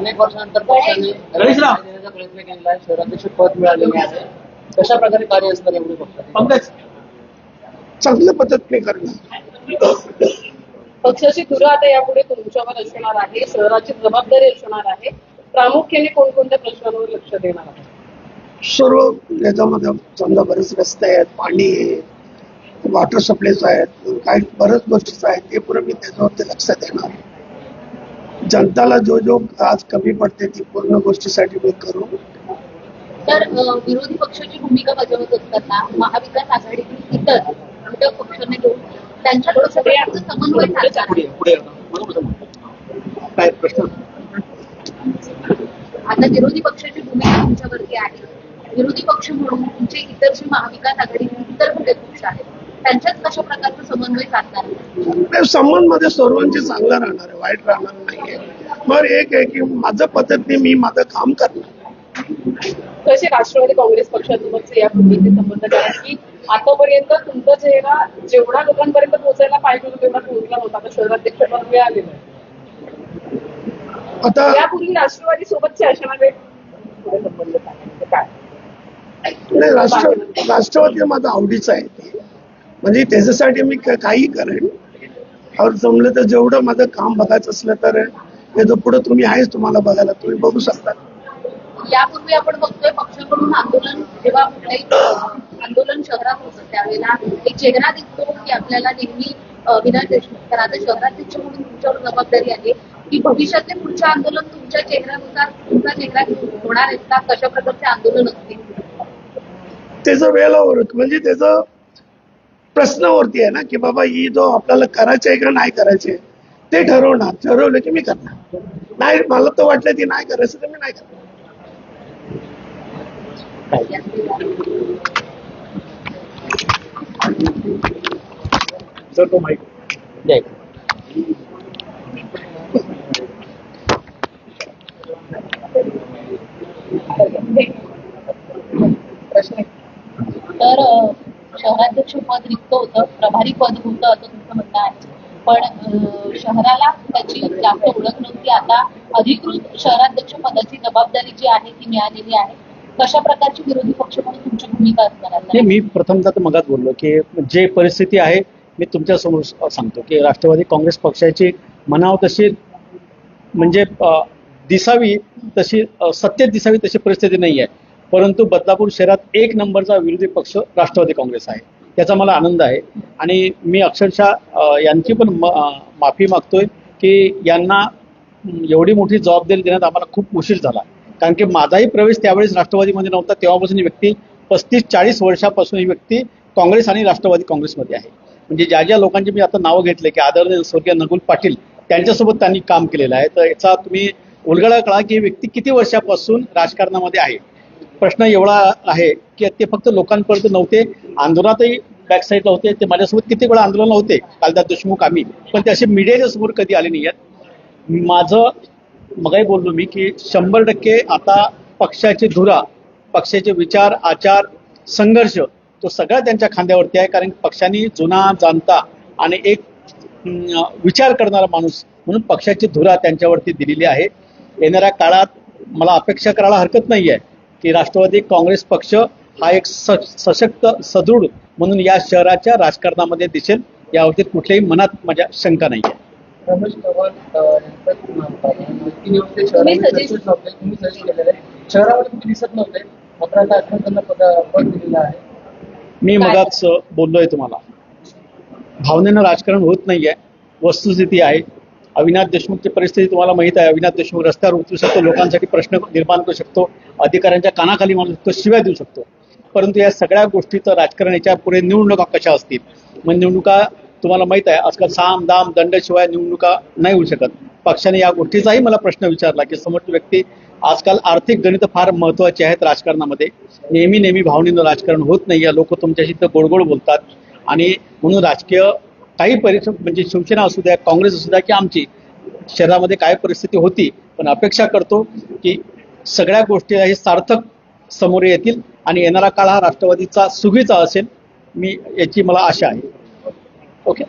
अनेक वर्षानंतर पक्षाने देण्याचा प्रयत्न केलेला आहे. शहराध्यक्ष पद मिळालेले आहे. कशा प्रकारे कार्य असणार एवढे पक्ष चांगल्या पद्धतीने करणार. पक्षाची धुरा आता यापुढे तुमच्यावर असणार आहे. शहराची जबाबदारी असणार आहे. प्रामुख्याने कोणकोणत्या प्रश्नांवर लक्ष देणार आहे? सर्व याच्यामध्ये समजा बरेच रस्ते आहेत, पाणी आहे, वॉटर सप्लायच आहेत, काही बऱ्याच गोष्टी आहेत, ते पुढे मी त्याच्यावरती लक्ष देणार. जनताला जो जो आज कमी पडते ती पूर्ण गोष्टीसाठी मी करू. तर विरोधी पक्षाची भूमिका बजावत असताना महाविकास आघाडीतील इतर घटक पक्षांनी घेऊन त्यांच्याकडे सगळ्यांचा समन्वय साधणार. काय प्रश्न? आता विरोधी पक्षाची भूमिका तुमच्यावरती आहे. विरोधी पक्ष म्हणून तुमचे इतर जे महाविकास आघाडीतील इतर घटक पक्ष आहेत त्यांच्यात कशा प्रकारचा समन्वय साधणार? संबंध मध्ये सर्वांचे चांगला राहणार आहे, वाईट राहणार नाहीये. बरं एक आहे की माझ्या पद्धतीने मी माझं काम करणार. कसे राष्ट्रवादी काँग्रेस पक्षासोबतचे या पूर्वीचे संबंध, कारण की आतापर्यंत तुमचा चेहरा जेवढा लोकांपर्यंत पोहोचायला पाहिजे होता तेवढा पोहोचला नव्हता. आता शहराध्यक्ष पद मिळालेलं आहे. आता यापूर्वी राष्ट्रवादी सोबतचे असणारे पुढे संबंध काय? नाही, राष्ट्रवादी माझा आवडीचा आहे ते. म्हणजे त्याच्यासाठी मी काही करेन. और जमलं तर जेवढं माझं काम बघायचं असलं तर त्याचं पुढे तुम्ही आहेच, तुम्हाला बघायला तुम्ही बघू शकता. यापूर्वी आपण बघतोय पक्षाकडून आंदोलन, जेव्हा कुठलंही आंदोलन शहरात होतं त्यावेळेला एक चेहरा दिसतो की आपल्याला नेहमी विनायक देशमुख. तर आता शहराध्यक्ष म्हणून तुमच्यावर जबाबदारी आहे की भविष्यातले पुढचे आंदोलन तुमच्या चेहऱ्यानुसार तुमचा चेहरा होणार आहेत का? कशा प्रकारचे आंदोलन असतील? त्याचं वेळेवर म्हणजे त्याचं प्रश्नावरती आहे ना की बाबा ही जो आपल्याला करायचं आहे का नाही करायचे ते ठरवणार. ठरवलं की मी करणार. नाही मला तर वाटलं ती नाही करायचं तर मी नाही करणार. सर तो माईक द्या. प्रश्न तर शहराध्यक्ष पद रिक्त होतं, प्रभारी पद होतं असं तुमचं म्हणणं आहे. पण शहराला त्याची जास्त ओळख नव्हती. आता अधिकृत शहराध्यक्ष पदाची जबाबदारी जी आहे ती मिळालेली आहे. कशा प्रकारची विरोधी पक्ष म्हणून तुमची भूमिका असणार आहे? मी प्रथमतः तर मगाच बोललो की जे परिस्थिती आहे मी तुमच्या समोर सांगतो की राष्ट्रवादी काँग्रेस पक्षाची म्हणावं तशी म्हणजे दिसावी तशी सत्तेत दिसावी तशी परिस्थिती नाही आहे. परंतु बदलापूर शहरात एक नंबरचा विरोधी पक्ष राष्ट्रवादी काँग्रेस आहे. त्याचा मला आनंद आहे. आणि मी अक्षरशः यांची पण माफी मागतोय की यांना एवढी मोठी जबाबदारी देण्यात आम्हाला खूप उशीर झाला. कारण की माझाही प्रवेश त्यावेळेस राष्ट्रवादीमध्ये नव्हता. तेव्हापासून ही व्यक्ती 35-40 वर्षापासून ही व्यक्ती काँग्रेस आणि राष्ट्रवादी काँग्रेसमध्ये आहे. म्हणजे ज्या ज्या लोकांची मी आता नावं घेतले की आदरणीय स्वर्गीय नकुल पाटील त्यांच्यासोबत त्यांनी काम केलेलं आहे. तर याचा तुम्ही उलगडा कळा की ही व्यक्ती किती वर्षापासून राजकारणामध्ये आहे. प्रश्न एवढा आहे की ते फक्त लोकांपर्यंत नव्हते, आंदोलनातही बॅकसाईडला होते. ते माझ्यासोबत किती वेळा आंदोलनाला होते, कालिदास देशमुख आम्ही, पण ते असे मीडियाच्या समोर कधी आले नाही आहेत. माझं मगाही बोललो मी की 100% आता पक्षाची धुरा, पक्षाचे विचार, आचार, संघर्ष तो सगळा त्यांच्या खांद्यावरती आहे. कारण पक्षाने जुना जाणता आणि एक विचार करणारा माणूस म्हणून पक्षाची धुरा त्यांच्यावरती दिलेली आहे. येणाऱ्या काळात मला अपेक्षा करायला हरकत नाही आहे की राष्ट्रवादी काँग्रेस पक्ष हा एक सशक्त सदृढ म्हणून या शहराच्या राजकारणामध्ये दिसेल. यावरती कुठल्याही मनात माझ्या शंका नाही आहे. रमेश चव्हाण तुम्ही सजेस्ट केलेलं आहे, शहरामध्ये कुठे दिसत नव्हते, मात्र आता त्यांना पद दिलेलं आहे. मी मगाच बोललोय तुम्हाला, भावनेनं राजकारण होत नाहीये. वस्तुस्थिती आहे. अविनाश देशमुखची परिस्थिती तुम्हाला माहित आहे. अविनाश देशमुख रस्त्यावर उतरू शकतो, लोकांसाठी प्रश्न निर्माण करू शकतो, अधिकाऱ्यांच्या कानाखाली मारू शकतो, शिव्या देऊ शकतो. परंतु या सगळ्या गोष्टीचं राजकारण, याच्या पुढे निवडणुका कशा असतील. मग निवडणुका तुम्हाला माहित आहे आजकाल साम दाम दंडाशिवाय निवडणुका नाही होऊ शकत. पक्षाने या गोष्टीचाही मला प्रश्न विचारला की समोरची व्यक्ती, आजकाल आर्थिक गणित फार महत्वाची आहेत राजकारणामध्ये. नेहमी भावनेनं राजकारण होत नाही. लोक तुमच्याशी तर गोडगोड बोलतात आणि म्हणून राजकीय काही परिस्थिती म्हणजे शिवसेना असू द्या, काँग्रेस असू द्या की आमची शहरामध्ये काय परिस्थिती होती, पण अपेक्षा करतो की सगळ्या गोष्टी हे सार्थक समोर येतील आणि येणारा काळ हा राष्ट्रवादीचा सुगीचा असेल. याची मला आशा आहे. ओके.